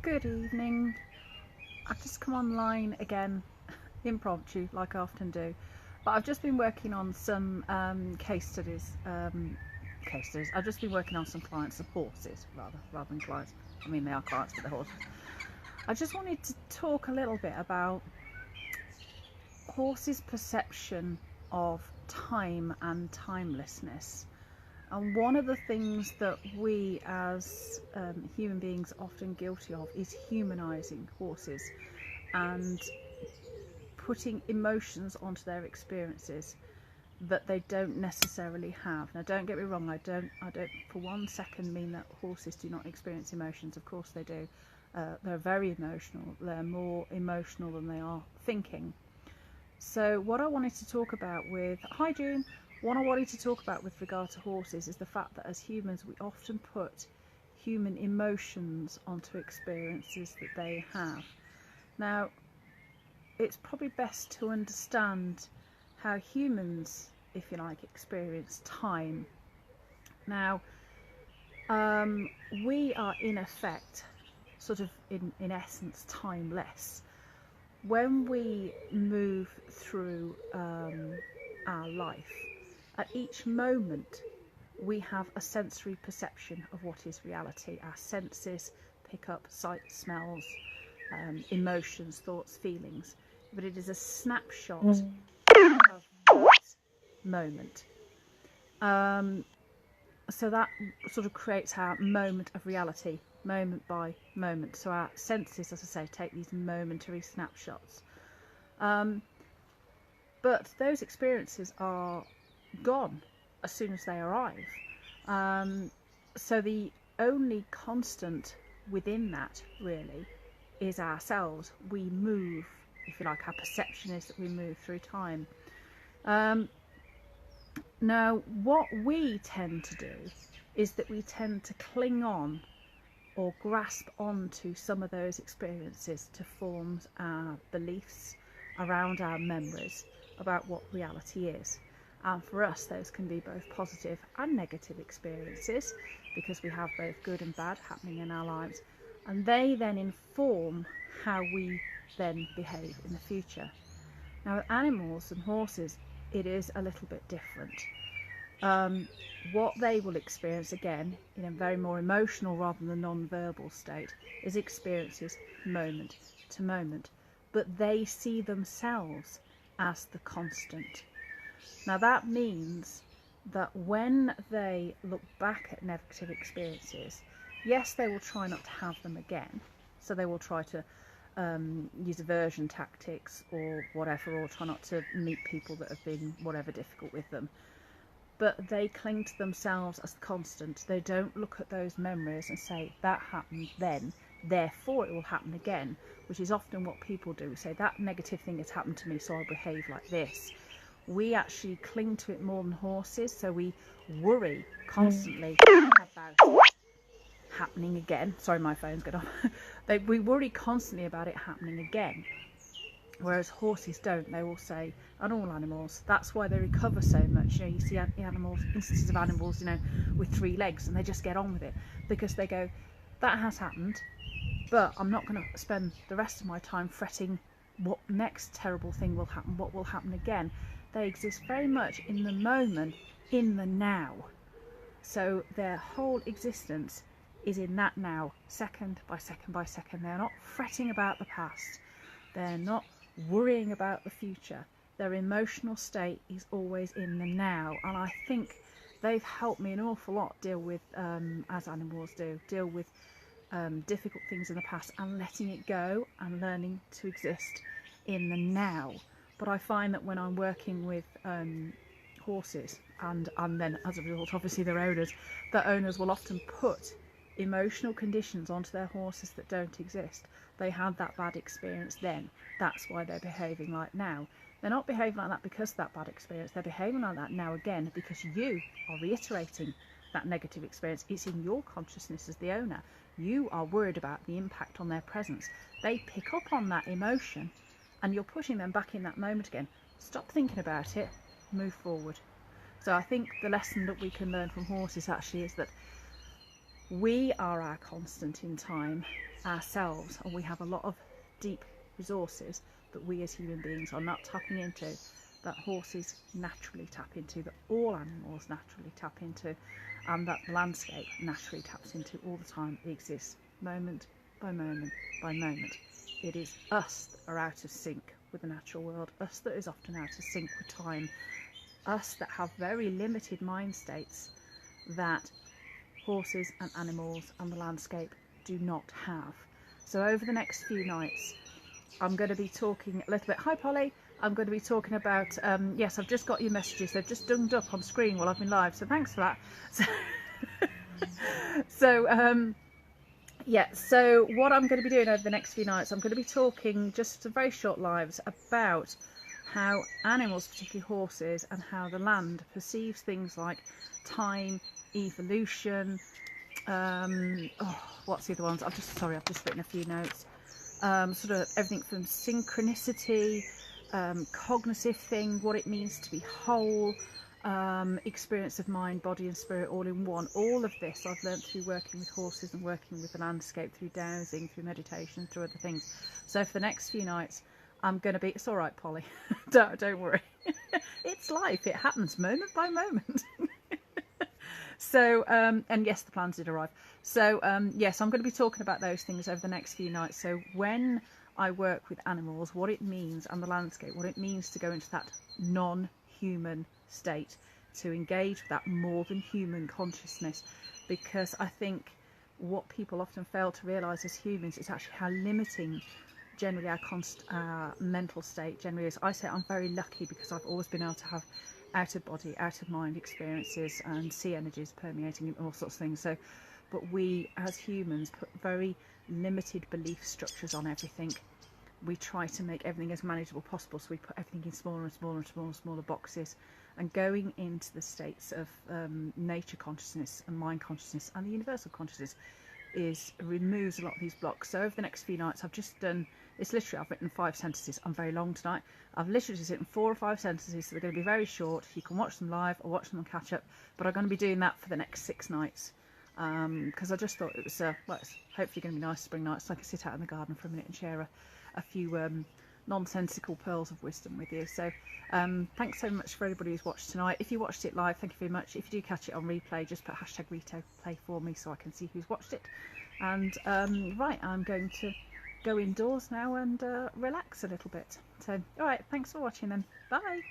Good evening. I've just come online again, impromptu, like I often do. But I've just been working on some case studies. I've just been working on some clients of horses, rather than clients. I mean, they are clients, but they're horses. I just wanted to talk a little bit about horses' perception of time and timelessness. And one of the things that we as human beings are often guilty of is humanising horses and putting emotions onto their experiences that they don't necessarily have. Now, don't get me wrong, I don't for one second mean that horses do not experience emotions. Of course they do. They're very emotional. They're more emotional than they are thinking. So what I wanted to talk about with... Hi June! What I wanted to talk about with regard to horses is the fact that as humans we often put human emotions onto experiences that they have. Now, it's probably best to understand how humans, if you like, experience time. Now, we are in effect, sort of in essence, timeless. When we move through our life, at each moment we have a sensory perception of what is reality. Our senses pick up sight, smells, emotions, thoughts, feelings, but it is a snapshot of that moment. So that sort of creates our moment of reality, moment by moment. So our senses, as I say, take these momentary snapshots. But those experiences are gone as soon as they arrive. So the only constant within that really is ourselves. We move, if you like, our perception is that we move through time. Now, what we tend to do is that we tend to cling on or grasp onto some of those experiences to form our beliefs around our memories about what reality is. And for us, those can be both positive and negative experiences, because we have both good and bad happening in our lives, and they then inform how we then behave in the future. Now, with animals and horses, it is a little bit different. What they will experience, again, in a very more emotional rather than non-verbal state, is experiences moment to moment, but they see themselves as the constant. Now that means that when they look back at negative experiences, yes, they will try not to have them again. So they will try to use aversion tactics or whatever, or try not to meet people that have been whatever difficult with them. But they cling to themselves as the constant. They don't look at those memories and say, that happened then, therefore it will happen again, which is often what people do. Say, that negative thing has happened to me, so I'll behave like this. We actually cling to it more than horses, so we worry constantly about it happening again. Sorry, my phone's going off. We worry constantly about it happening again, whereas horses don't. They will say, and all animals, that's why they recover so much. You see animals, instances of animals, with 3 legs, and they just get on with it, because they go, that has happened, but I'm not going to spend the rest of my time fretting what next terrible thing will happen, what will happen again. They exist very much in the moment, in the now. So their whole existence is in that now, second by second by second. They're not fretting about the past. They're not worrying about the future. Their emotional state is always in the now. And I think they've helped me an awful lot deal with, as animals do, deal with difficult things in the past and letting it go and learning to exist in the now. But I find that when I'm working with horses, and then as a result obviously their owners, the owners will often put emotional conditions onto their horses that don't exist. They had that bad experience then, that's why they're behaving like now. They're not behaving like that because of that bad experience, they're behaving like that now again because you are reiterating that negative experience. It's in your consciousness as the owner. You are worried about the impact on their presence. They pick up on that emotion and you're putting them back in that moment again. Stop thinking about it, move forward. So I think the lesson that we can learn from horses actually is that We are our constant in time ourselves, and we have a lot of deep resources that we as human beings are not tapping into, that horses naturally tap into, that all animals naturally tap into, and that the landscape naturally taps into all the time. It exists moment by moment by moment. It is us that are out of sync with the natural world, us that is often out of sync with time, us that have very limited mind states that horses and animals and the landscape do not have. So over the next few nights, I'm going to be talking a little bit. Hi Polly, I'm going to be talking about, yes, I've just got your messages. They've just dunged up on screen while I've been live, so thanks for that. So what I'm going to be doing over the next few nights, I'm going to be talking just some very short lives about how animals, particularly horses, and how the land perceives things like time, evolution, what's the other ones? I've just written a few notes. Sort of everything from synchronicity, cognitive thing, what it means to be whole, experience of mind, body and spirit all in one. All of this I've learned through working with horses and working with the landscape, through dowsing, through meditation, through other things. So for the next few nights, I'm going to be, it's all right, Polly, don't worry. It's life, it happens moment by moment. So, and yes, the plans did arrive. So, yes, I'm going to be talking about those things over the next few nights. So when I work with animals, what it means, and the landscape, what it means to go into that non-human state, to engage with that more than human consciousness. Because I think what people often fail to realise as humans is actually how limiting generally our mental state generally is. I say I'm very lucky because I've always been able to have out of body, out of mind experiences and see energies permeating and all sorts of things. So, but we as humans put very limited belief structures on everything. We try to make everything as manageable possible, so we put everything in smaller and smaller and smaller and smaller boxes. And going into the states of nature consciousness and mind consciousness and the universal consciousness removes a lot of these blocks. So over the next few nights, I've just done, it's literally, I've written 5 sentences. I'm very long tonight. I've literally just written 4 or 5 sentences, so they're going to be very short. You can watch them live or watch them on catch up, but I'm going to be doing that for the next 6 nights because I just thought it was well, it's hopefully going to be nice spring nights, so I can sit out in the garden for a minute and share a few nonsensical pearls of wisdom with you. So thanks so much for everybody who's watched tonight. If you watched it live, thank you very much. If you do catch it on replay, just put hashtag replay for me so I can see who's watched it. And right, I'm going to go indoors now and relax a little bit. So all right, thanks for watching then. Bye.